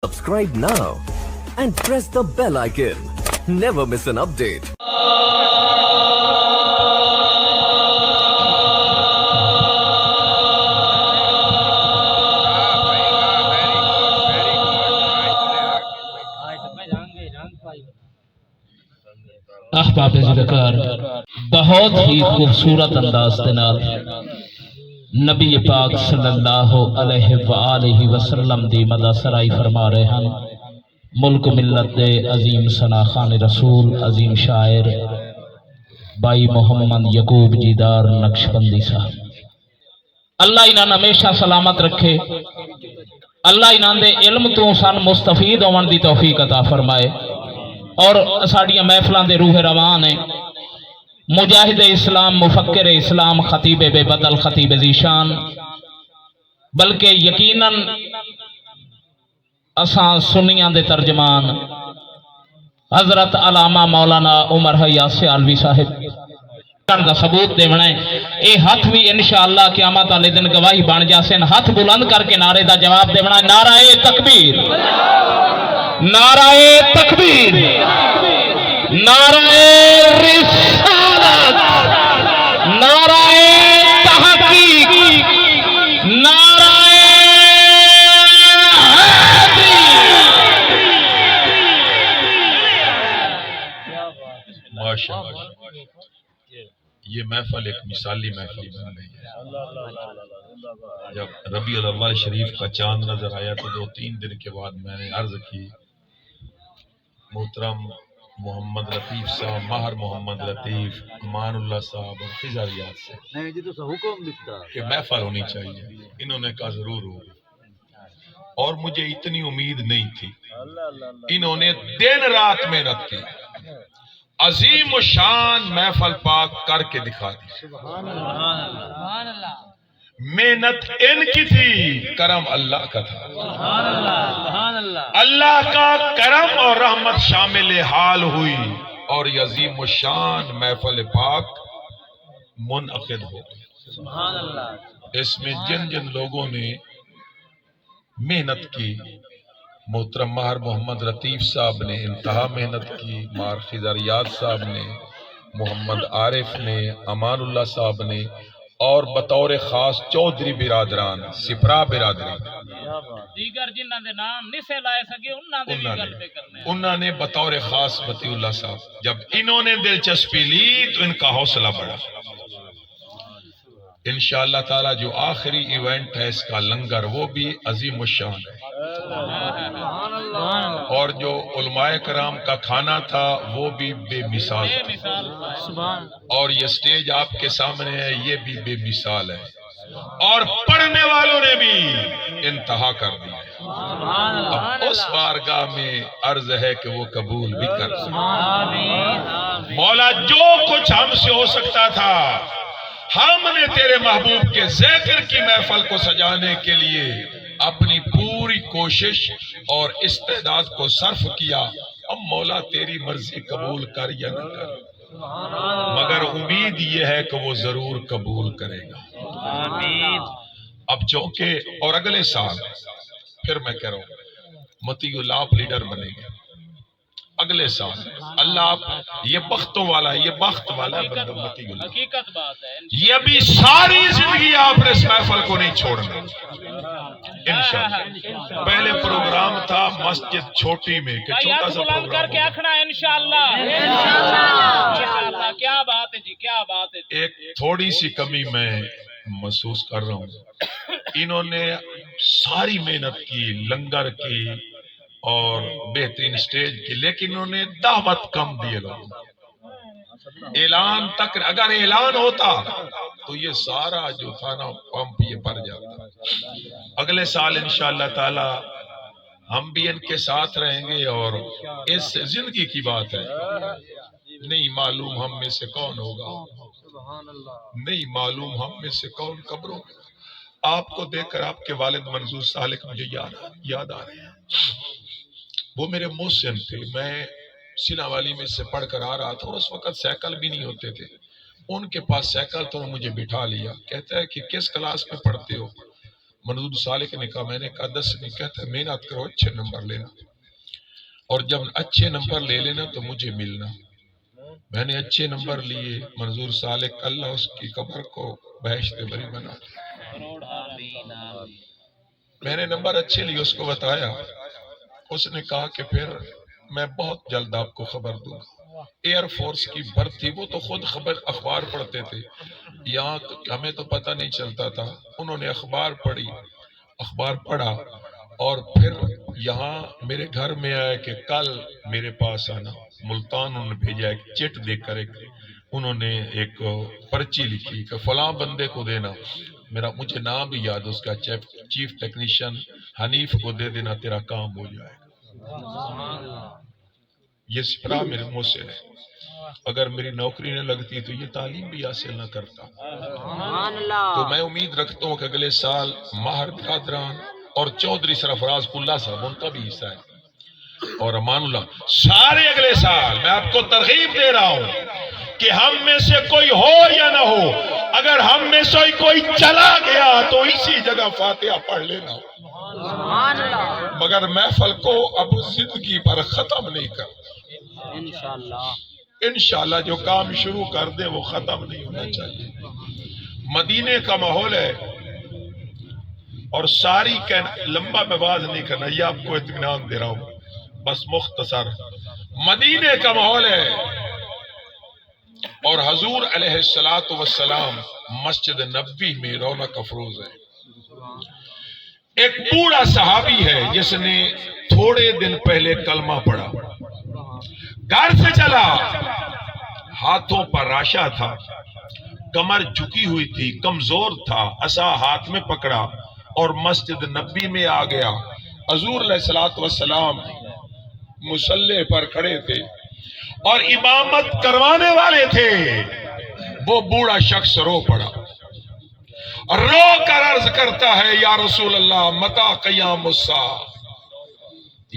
Subscribe now and press the bell icon. Never miss an update. احباب ذکر بہت ہی خوبصورت انداز دے نال نبی پاک صلی اللہ علیہ وآلہ وسلم دی مدح سرائی فرما رہے ہیں ملک ملت دے عظیم ثنا خان رسول عظیم شاعر بائی محمد یعقوب جیدار نقشبندی صاحب۔ اللہ انہاں ہمیشہ سلامت رکھے، اللہ انہاں دے علم تو سان مستفید ہون دی توفیق عطا فرمائے، اور ساڑیاں محفلاں دے روح روان ہیں۔ مجاہد اسلام، مفکر اسلام، خطیب بے بدل، خطیب ذیشان، بلکہ یقیناً اساں سنیاں دے ترجمان حضرت علامہ مولانا عمر حیات سیالوی صاحب دا ثبوت دے بنائیں۔ اے ہاتھ بھی انشاءاللہ قیامت والے دن گواہی بن جاسن۔ ہاتھ بلند کر کے نعرے دا جواب دے بنائیں۔ نعرہ تکبیر، نعرہ تکبیر، نعرہ رسالت، نعرہ تحقیق، نعرہ ماشاءاللہ۔ یہ محفل ایک مثالی محفل بن گئی ہے۔ جب ربیع الاول شریف کا چاند نظر آیا تو 2-3 دن کے بعد میں نے عرض کی محترم محمد لطیف صاحب، ماہر محمد لطیف، امان اللہ صاحب اور فضا ریاض سے کہ محفل ہونی چاہیے۔ انہوں نے کہا ضرور ہوگی، اور مجھے اتنی امید نہیں تھی۔ انہوں نے دن رات محنت کی، عظیم و شان محفل پاک کر کے دکھا دی۔ محنت ان کی تھی، کرم اللہ کا تھا۔ اللہ کا کرم اور رحمت شامل حال ہوئی، اور یہ عظیم و شان محفل پاک منعقد ہو گئی۔ اس میں جن جن لوگوں نے محنت کی، محترم ماہر محمد لطیف صاحب نے انتہا محنت کی، ماہر فضا ریاض صاحب نے، محمد عارف نے، امان اللہ صاحب نے، اور بطور خاص چودھری برادران، سپرا برادری، دیگر جنہاں دے نام نہیں سے لائے سکے انہوں نے بطور خاص بطی اللہ صاحب، جب انہوں نے دلچسپی لی تو ان کا حوصلہ بڑھا۔ انشاءاللہ تعالی جو آخری ایونٹ ہے اس کا لنگر، وہ بھی عظیم الشان ہے، اور جو علماء کرام کا کھانا تھا وہ بھی بے مثال تھا، اور یہ سٹیج آپ کے سامنے ہے، یہ بھی بے مثال ہے، اور پڑھنے والوں نے بھی انتہا کر دی ہے۔ اب اس بارگاہ میں عرض ہے کہ وہ قبول بھی کر سکتے۔ مولا جو کچھ ہم سے ہو سکتا تھا ہم نے تیرے محبوب کے ذکر کی محفل کو سجانے کے لیے اپنی پوری کوشش اور استعداد کو صرف کیا۔ اب مولا تیری مرضی قبول کر یا نہ کر، مگر امید یہ ہے کہ وہ ضرور قبول کرے گا۔ اب چونکہ اور اگلے سال پھر میں کہہ رہا ہوں متی اللہ آپ لیڈر بنے گے، اگلے سال اللہ آپ، یہ بختوں والا ہے، یہ بخت والا ہے بندہ متی اللہ، حقیقت بات ہے۔ یہ بھی ساری زندگی آپ نے اس محفل کو نہیں چھوڑنا انشاءاللہ۔ پہلے پروگرام تھا مسجد چھوٹی میں کہ چھوٹا سا بلند کر کے پروگرام، آکھنا انشاءاللہ۔ کیا بات ہے جی، کیا بات ہے۔ ایک تھوڑی سی کمی میں محسوس کر رہا ہوں۔ انہوں نے ساری محنت کی، لنگر کی اور بہترین سٹیج کی، لیکن انہوں نے دعوت کم دیے لوگوں کو۔ اعلان تک، اگر اعلان ہوتا تو یہ سارا جو تھا نا پمپ یہ بھر جاتا۔ اگلے سال انشاءاللہ تعالی ہم بھی ان کے ساتھ رہیں گے، اور اس زندگی کی بات ہے، نہیں معلوم ہم میں سے کون ہوگا، نہیں معلوم ہم میں سے کون قبروں میں۔ آپ کو دیکھ کر آپ کے والد منظور سالک مجھے یاد آ رہے ہیں۔ وہ میرے محسن تھے، میں سینہ والی میں سے پڑھ کر آ رہا تھا، اور اس وقت سائیکل بھی نہیں ہوتے تھے، ان کے پاس سائیکل تو مجھے بٹھا لیا، کہتا ہے کہ کس کلاس میں پڑھتے ہو؟ منظور صالح نے کہا میں نے کہا 10 نہیں، کہتا محنت کرو اچھے نمبر لینا، اور جب اچھے نمبر لے لینا تو مجھے ملنا۔ میں نے اچھے نمبر لیے، منظور صالح اللہ اس کی قبر کو بہشت بری بنا۔ میں نے نمبر اچھے لیے، اس کو بتایا، اس نے کہا کہ پھر میں بہت جلد آپ کو خبر دوں گا۔ ایئر فورس کی بھرتی، وہ تو خود اخبار پڑھتے تھے، یہاں ہمیں تو پتہ نہیں چلتا تھا، انہوں نے اخبار پڑھا اور پھر یہاں میرے گھر میں آیا کہ کل میرے پاس آنا۔ ملتان انہوں نے بھیجا ایک چٹ دے کر، انہوں نے ایک پرچی لکھی کہ فلاں بندے کو دینا، مجھے نام بھی یاد، اس کا چیف ٹیکنیشین حنیف کو دے دینا، تیرا کام ہو جائے گا۔ یہ سپرا میرے منہ سے ہے، اگر میری نوکری نہ لگتی تو یہ تعلیم بھی حاصل نہ کرتا۔ تو میں امید رکھتا ہوں کہ اگلے سال ماہر برادران اور چودھری سرفراز اللہ صاحب، ان کا بھی حصہ ہے، اور امان اللہ سارے اگلے سال میں آپ کو ترغیب دے رہا ہوں کہ ہم میں سے کوئی ہو یا نہ ہو، اگر ہم میں سے کوئی چلا گیا تو اسی جگہ فاتحہ پڑھ لینا، مگر محفل کو اب زندگی پر ختم نہیں کر۔ انشاءاللہ جو کام شروع کر دے وہ ختم نہیں ہونا چاہیے۔ مدینے کا ماحول ہے، اور ساری لمبا میں بات نہیں کرنا، یہ آپ کو اطمینان دے رہا ہوں، بس مختصر مدینے کا ماحول ہے، اور حضور علیہ السلام مسجد نبوی میں رونق افروز ہے۔ ایک بوڑھا صحابی ہے جس نے تھوڑے دن پہلے کلمہ پڑھا، گھر سے چلا، ہاتھوں پر راشا تھا، کمر جھکی ہوئی تھی، کمزور تھا، عصا ہاتھ میں پکڑا اور مسجد نبی میں آ گیا۔ حضور علیہ السلام مصلی پر کھڑے تھے اور امامت کروانے والے تھے۔ وہ بوڑھا شخص رو پڑا، رو کر عرض کرتا ہے یا رسول اللہ متی قیام الساعہ،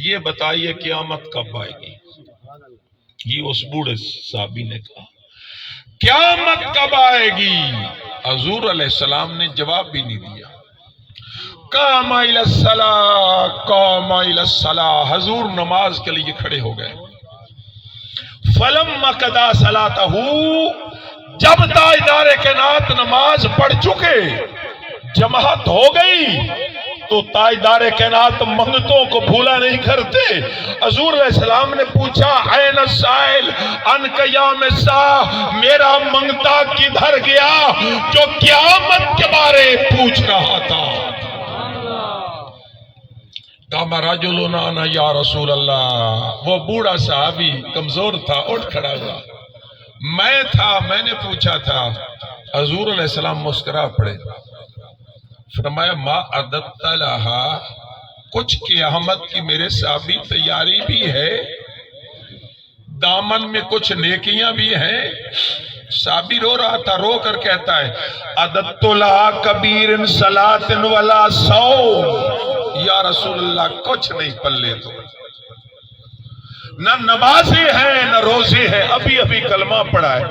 یہ بتائیے قیامت کب آئے گی؟ یہ اس بوڑھے صحابی نے کہا قیامت کب آئے گی؟ حضور علیہ السلام نے جواب بھی نہیں دیا۔ قام الی الصلاۃ، قام الی الصلاۃ، حضور نماز کے لیے کھڑے ہو گئے۔ فلما قضا صلاتہ، جب تاجدار کائنات نماز پڑھ چکے، جماعت ہو گئی، تو تاجدار کائنات منگتوں کو بھولا نہیں کرتے۔ حضور علیہ السلام نے پوچھا این السائل عن قیام الساعہ، میرا منگتا کدھر گیا جو قیامت کے بارے پوچھ رہا تھا؟ قام رجل انا یا رسول اللہ، وہ بوڑھا صحابی کمزور تھا، اٹھ کھڑا ہوا، میں تھا، میں نے پوچھا تھا۔ حضور علیہ السلام مسکرا پڑے، فرمایا ما عددت لہا، کچھ قیامت کی میرے صحابی تیاری بھی ہے، دامن میں کچھ نیکیاں بھی ہیں۔ صحابی رو رہا تھا، رو کر کہتا ہے عددت لہا کبیر صلاۃ ولا صوم، یا رسول اللہ کچھ نہیں پلے تو، نہ نمازیں ہیں نہ روزے ہیں، ابھی ابھی کلمہ پڑھا ہے۔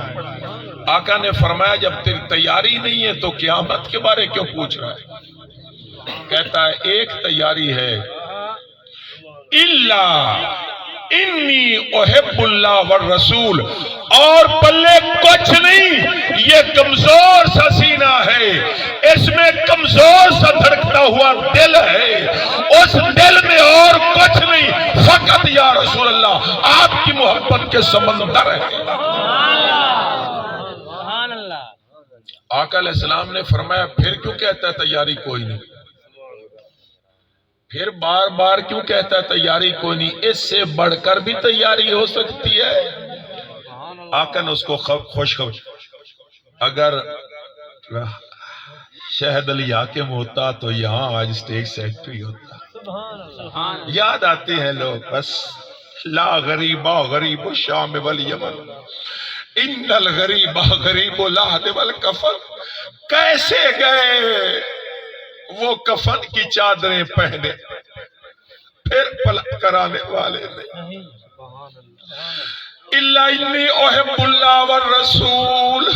آقا نے فرمایا جب تیری تیاری نہیں ہے تو قیامت کے بارے کیوں پوچھ رہا ہے؟ کہتا ہے ایک تیاری ہے، الا انی احب اللہ والرسول، اور پلے کچھ نہیں، یہ کمزور سا سینہ ہے، اس میں کمزور سا دھڑکتا ہوا دل ہے، اس دل میں اور کچھ نہیں، فقط یا رسول اللہ آپ کی محبت کے سمندر ہے۔ آقا علیہ السلام نے فرمایا پھر کیوں کہتا ہے تیاری کوئی نہیں؟ پھر بار بار کیوں کہتا ہے تیاری کوئی نہیں؟ اس سے بڑھ کر بھی تیاری ہو سکتی ہے۔ آقا نے اس کو خوشخبر، اگر شہد علی حاکم ہوتا تو یہاں آج اسٹیج سیکٹری ہوتا۔ یاد آتے ہیں لوگ، بس لا غریبا غریب الشام والیمن، ان الغریب غریب العہد والکفن، کیسے گئے وہ کفن کی چادریں پہنے، پھر پلٹ کرانے والے نہیں۔ الا انی احب اللہ والرسول،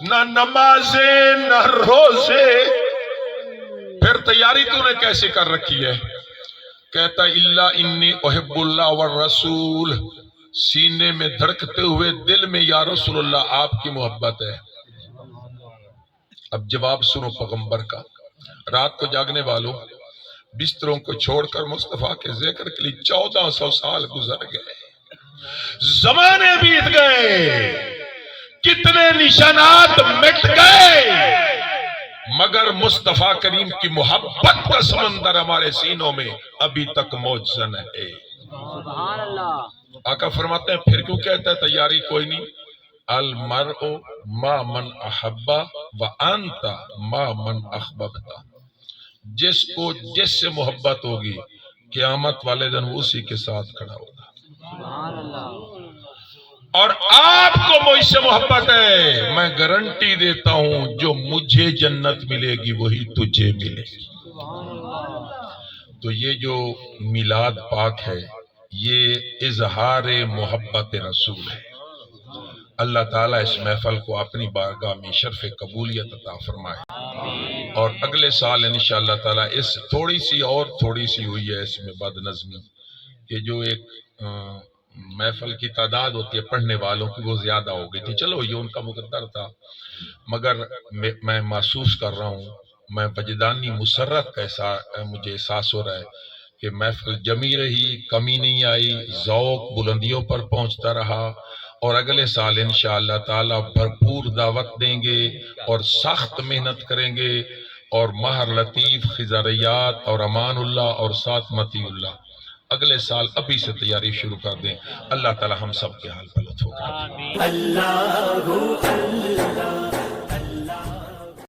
نہ نمازیں نہ روزے، پھر تیاری تو نے کیسے کر رکھی ہے؟ کہتا الا انی احب اللہ والرسول، سینے میں دھڑکتے ہوئے دل میں یا رسول اللہ آپ کی محبت ہے۔ اب جواب سنو پیغمبر کا۔ رات کو جاگنے والوں، بستروں کو چھوڑ کر مصطفیٰ کے ذکر کے لیے 1400 سال گزر گئے، زمانے بیت گئے، کتنے نشانات مٹ گئے، مگر مصطفیٰ کریم کی محبت کا سمندر ہمارے سینوں میں ابھی تک موجزن ہے۔ سبحان اللہ۔ آقا فرماتے ہیں پھر کیوں کہتا ہے تیاری کوئی نہیں؟ المرء ما من احبا وانت ما من احببت، جس کو جس سے محبت ہوگی قیامت والے دن وہ اسی کے ساتھ کھڑا ہوگا۔ سبحان اللہ۔ اور آپ کو مجھ سے محبت ہے، میں گارنٹی دیتا ہوں جو مجھے جنت ملے گی وہی تجھے ملے گی۔ تو یہ جو میلاد پاک ہے یہ اظہار محبت رسول ہے۔ اللہ تعالیٰ اس محفل کو اپنی بارگاہ میں شرف قبولیت عطا فرمائے، اور اگلے سال انشاءاللہ تعالیٰ اس تھوڑی سی ہوئی ہے اس میں بد نظمی کہ جو ایک محفل کی تعداد ہوتی ہے پڑھنے والوں کی وہ زیادہ ہو گئی تھی، چلو یہ ان کا مقدر تھا، مگر میں محسوس کر رہا ہوں، میں وجدانی مسرت کا مجھے احساس ہو رہا ہے کہ محفل جمی رہی، کمی نہیں آئی، ذوق بلندیوں پر پہنچتا رہا، اور اگلے سال انشاءاللہ تعالی بھرپور دعوت دیں گے اور سخت محنت کریں گے، اور مہر لطیف، خزاریات اور امان اللہ اور ساتھ متی اللہ اگلے سال ابھی سے تیاری شروع کر دیں۔ اللہ تعالی ہم سب کے حال پر لطف کرے۔ اللہ